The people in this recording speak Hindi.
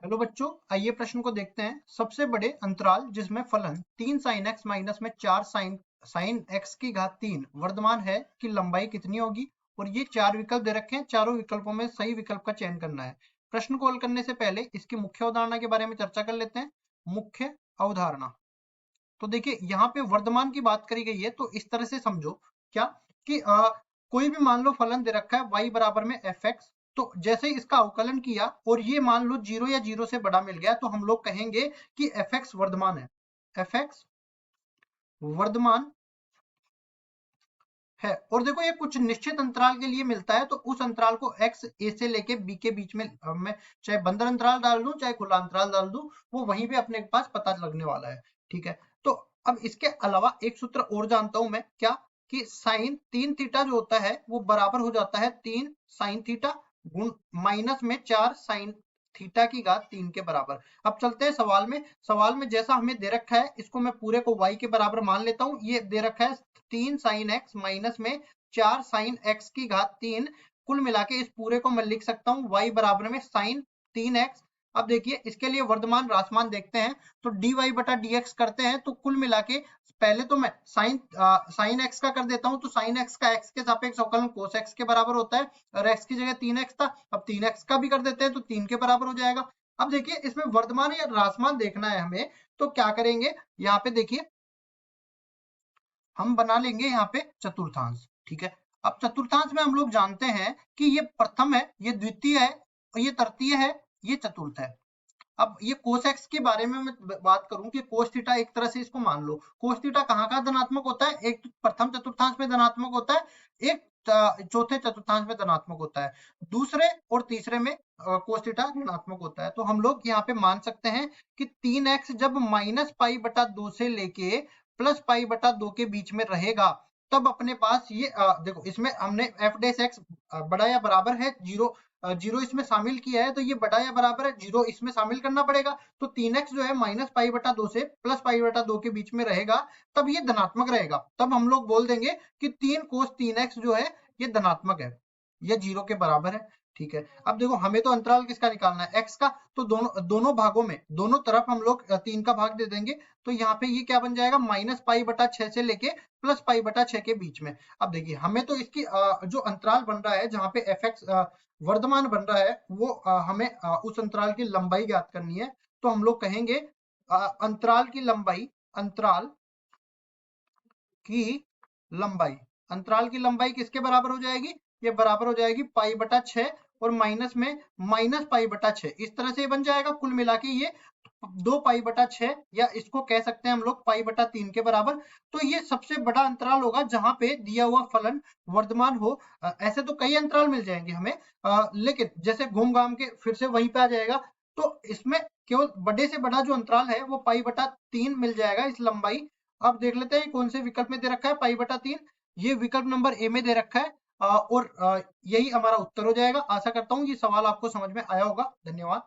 हेलो बच्चों, आइए प्रश्न को देखते हैं। सबसे बड़े अंतराल जिसमें फलन 3 sin x माइनस में 4 sin x की घात 3 वर्धमान है की लंबाई कितनी होगी। और ये 4 विकल्प दे रखे हैं, चारों विकल्पों में सही विकल्प का चयन करना है। प्रश्न को हल करने से पहले इसकी मुख्य अवधारणा के बारे में चर्चा कर लेते हैं। मुख्य अवधारणा, तो देखिए यहाँ पे वर्धमान की बात करी गई है, तो इस तरह से समझो क्या कि कोई भी मान लो फलन दे रखा है y बराबर में fx। तो जैसे ही इसका अवकलन किया और ये मान लो 0 या 0 से बड़ा मिल गया, तो हम लोग कहेंगे कि fx वर्धमान है। fx वर्धमान है। और देखो ये कुछ निश्चित अंतराल के लिए मिलता है, तो उस अंतराल को x a से लेके b के बीच में मैं चाहे बंद अंतराल डाल दूं चाहे खुला अंतराल डाल दूं, वो वहीं पे अपने पास पता लगने वाला है। ठीक है, तो अब इसके अलावा एक सूत्र और जानता हूं मैं, क्या कि साइन 3 थीटा जो होता है वो बराबर हो जाता है 3 साइन थीटा गुण माइनस में 4 साइन थीटा की घात 3 के बराबर। अब चलते हैं सवाल में जैसा हमें दे रखा है, इसको मैं पूरे को y के बराबर मान लेता हूं। ये दे रखा है 3 साइन x माइनस में 4 साइन x की घात 3। कुल मिला के इस पूरे को मैं लिख सकता हूँ y बराबर में साइन 3x। अब देखिए इसके लिए वर्धमान राशमान देखते हैं, तो dy बटा dx करते हैं, तो कुल मिला के पहले तो मैं साइन x का कर देता हूं, तो साइन x का x के सापेक्ष अवकलन कोस x के बराबर होता है, और x की जगह 3x था, अब 3x का भी कर देते हैं तो 3 के बराबर हो जाएगा। अब देखिए इसमें वर्धमान या राशमान देखना है हमें, तो क्या करेंगे, यहाँ पे देखिए हम बना लेंगे यहाँ पे चतुर्थांश। ठीक है, अब चतुर्थांश में हम लोग जानते हैं कि ये प्रथम है, ये द्वितीय है, और ये तृतीय है, ये चतुर्थ है। अब ये कोस एक्स के बारे में मैं बात करूं कि कोस थीटा एक तरह से इसको मान लो, कोस थीटा कहाँ कहाँ धनात्मक होता है, एक प्रथम चतुर्थांश में धनात्मक होता है, एक चौथे चतुर्थांश में धनात्मक होता है, दूसरे और तीसरे में कोस थीटा ऋणात्मक होता है। तो हम लोग यहाँ पे मान सकते हैं कि 3x जब माइनस पाई बटा 2 से लेके प्लस पाई बटा 2 के बीच में रहेगा, तब अपने पास ये देखो इसमें हमने एफ डेस एक्स बड़ा या बराबर है 0, 0 इसमें शामिल किया है, तो ये बड़ा या बराबर है 0 इसमें शामिल करना पड़ेगा। तो 3x जो है माइनस पाई बटा 2 से प्लस पाई बटा 2 के बीच में रहेगा, तब ये धनात्मक रहेगा। तब हम लोग बोल देंगे कि 3 कोस 3x जो है ये धनात्मक है, ये 0 के बराबर है। ठीक है, अब देखो हमें तो अंतराल किसका निकालना है, x का, तो दोनों भागों में दोनों तरफ हम लोग 3 का भाग दे देंगे, तो यहाँ पे ये क्या बन जाएगा, माइनस पाई बटा 6 से लेके प्लस पाई बटा 6 के बीच में। अब देखिए हमें तो इसकी जो अंतराल बन रहा है जहाँ पे fx वर्धमान बन रहा है, वो हमें उस अंतराल की लंबाई ज्ञात करनी है। तो हम लोग कहेंगे अंतराल की लंबाई, अंतराल की लंबाई, अंतराल की लंबाई किसके बराबर हो जाएगी, ये बराबर हो जाएगी पाई बटा 6 और माइनस में माइनस पाई बटा 6, इस तरह से बन जाएगा। कुल मिला के ये 2 पाई बटा 6, या इसको कह सकते हैं हम लोग पाई बटा 3 के बराबर। तो ये सबसे बड़ा अंतराल होगा जहां पे दिया हुआ फलन वर्धमान हो। ऐसे तो कई अंतराल मिल जाएंगे हमें, लेकिन जैसे घूम घाम के फिर से वहीं पे आ जाएगा, तो इसमें केवल बड़े से बड़ा जो अंतराल है वो पाई बटा 3 मिल जाएगा इस लंबाई। अब देख लेते हैं कौन से विकल्प में दे रखा है पाई बटा 3, ये विकल्प नंबर ए में दे रखा है, और यही हमारा उत्तर हो जाएगा। आशा करता हूँ ये सवाल आपको समझ में आया होगा। धन्यवाद।